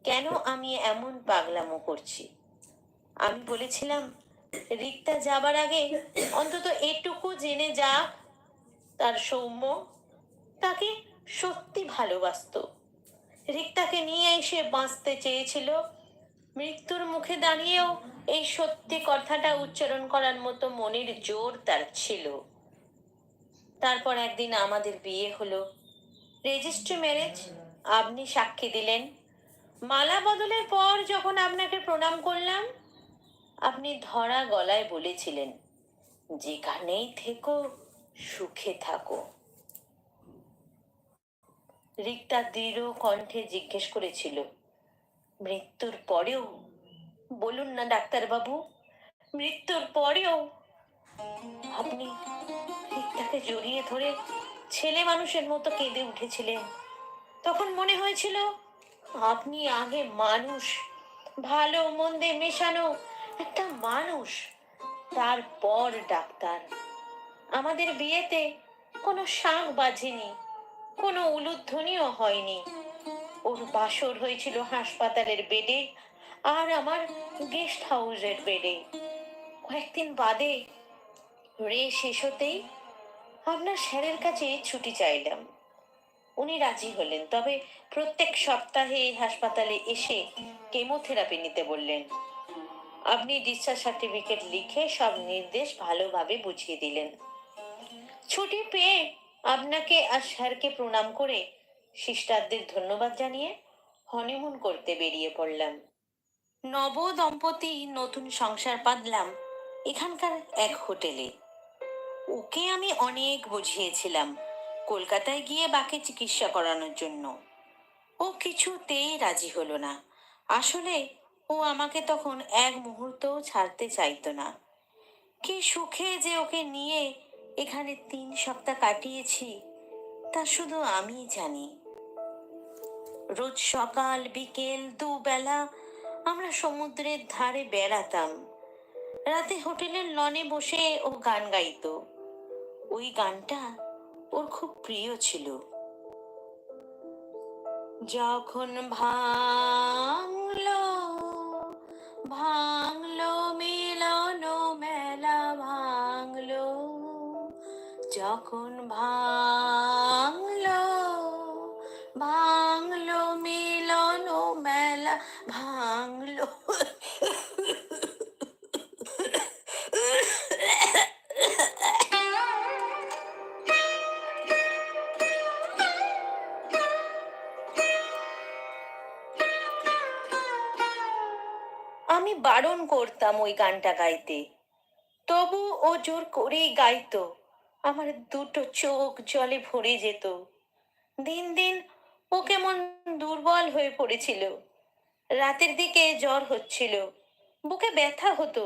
কেন আমি এমন পাগলামো করছি। আমি বলেছিলাম রিক্তা যাবার আগে অন্তত এটুকু জেনে যাক তার সৌম্য তাকে সত্যি ভালোবাসতো। রিক্তাকে নিয়ে এসে বাঁচতে চেয়েছিল। মৃত্যুর মুখে দাঁড়িয়েও এই সত্যি কথাটা উচ্চারণ করার মতো মনের জোর তার ছিল। তারপর একদিন আমাদের বিয়ে হলো, রেজিস্ট্রি ম্যারেজ। আপনি সাক্ষী দিলেন। মালা বদলের পর যখন আপনাকে প্রণাম করলাম, আপনি ধরা গলায় বলেছিলেন, যেখানেই থেকো সুখে থাকো। রিক্তা দৃঢ় কণ্ঠে জিজ্ঞেস করেছিল, মৃত্যুর পরেও? বলুন না ডাক্তারবাবু, মৃত্যুর পরেও? আপনি রিক্তাকে জড়িয়ে ধরে ছেলে মানুষের মতো কেঁদে উঠেছিলেন। তখন মনে হয়েছিল আপনি আগে মানুষ, ভালো মন্দে মেশানো একটা মানুষ, তারপর ডাক্তার। আমাদের বিয়েতে কোনো শাঁখ বাজেনি, কোনো উলুধ্বনিও হয়নি। ওর বাসর হয়েছিল হাসপাতালের বেডে, আর আমার গেস্ট হাউসের বেডে। কয়েকদিন বাদে রে শেষ হতেই আপনার স্যারের কাছে ছুটি চাইলাম। উনি রাজি হলেন, তবে প্রত্যেক সপ্তাহে এই হাসপাতালে এসে কেমোথেরাপি নিতে বললেন। আপনি ডিসচার্জ সার্টিফিকেট লিখে সব নির্দেশ ভালোভাবে বুঝিয়ে দিলেন। ছুটি পেয়ে আপনাকে আর স্যারকে প্রণাম করে সিস্টারদের ধন্যবাদ জানিয়ে হনিমুন করতে বেরিয়ে পড়লাম। নব দম্পতি নতুন সংসার বাঁধলাম এখানকার এক হোটেলে। ওকে আমি অনেক বুঝিয়েছিলাম কলকাতায় গিয়ে বাকি চিকিৎসা করানোর জন্য। ও কিছুতেই রাজি হলো না। আসলে ও আমাকে তখন এক মুহূর্তও ছাড়তে চাইতো না। কি সুখে যে ওকে নিয়ে এখানে 3 সপ্তাহ কাটিয়েছি তা শুধু আমিই জানি। রোজ সকাল বিকেল দুবেলা আমরা সমুদ্রের ধারে বেড়াতাম। রাতে হোটেলের লনে বসে ও গান গাইতো। ওই গানটা ওর খুব প্রিয় ছিল। যখন ভাঙলো ভাঙলো মিলন মেলা ভাঙলো, যখন ভাঙলো ভাঙলো মিলন মেলা ভাঙলো। আমি বারণ করতাম ওই গানটা গাইতে, তবু ও জোর করেই গাইতো। আমার দুটো চোখ জলে ভরে যেত। দিন দিন ও কেমন দুর্বল হয়ে পড়েছিল। রাতের দিকে জ্বর হচ্ছিল, বুকে ব্যথা হতো,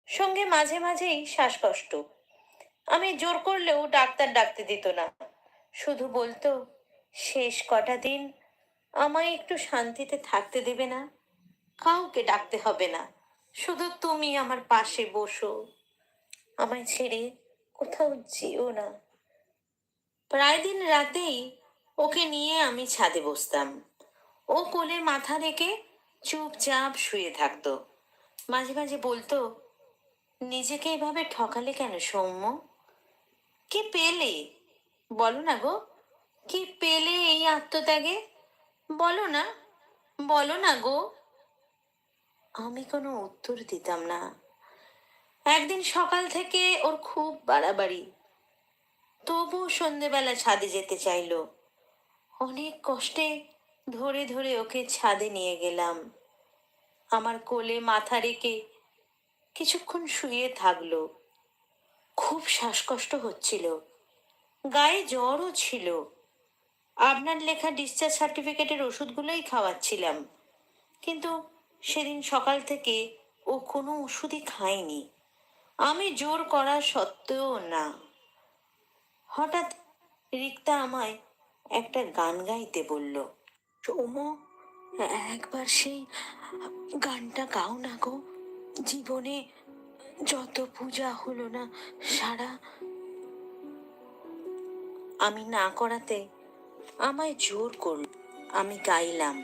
সঙ্গে মাঝে মাঝেই শ্বাসকষ্ট। আমি জোর করলেও ডাক্তার ডাকতে দিত না, শুধু বলতো, শেষ কটা দিন আমায় একটু শান্তিতে থাকতে দেবে না? কাউকে ডাকতে হবে না, শুধু তুমি আমার পাশে বসো, আমায় ছেড়ে কোথাও যেও না। প্রায় দিন রাতেই ওকে নিয়ে আমি ছাদে বসতাম। ও কোলে মাথা রেখে চুপচাপ শুয়ে থাকতো। মাঝে মাঝে বলতো, নিজেকে এভাবে ঠকালে কেন সৌম্য? কি পেলে? বলো না গো, কি পেলে এই আত্মত্যাগে? বলো না, বলো না গো। আমি কোনো উত্তর দিতাম না। একদিন সকাল থেকে ওর খুব বাড়াবাড়ি, তবু সন্ধেবেলা ছাদে যেতে চাইলো। অনেক কষ্টে ধরে ধরে ওকে ছাদে নিয়ে গেলাম। আমার কোলে মাথা রেখে কিছুক্ষণ শুয়ে থাকলো। খুব শ্বাসকষ্ট হচ্ছিল, গায়ে জ্বরও ছিল। আপনার লেখা ডিসচার্জ সার্টিফিকেটের ওষুধগুলোই খাওয়াচ্ছিলাম, কিন্তু সেদিন সকাল থেকে ও কোনো ওষুধই খায়নি, আমি জোর করা সত্ত্বেও না। হঠাৎ রিক্তা আমায় একটা গান গাইতে বলল। সৌম্য, একবার সেই গানটা গাও না গো। জীবনে যত পূজা হলো না সারা। আমি না করাতে আমায় জোর করল। আমি গাইলাম।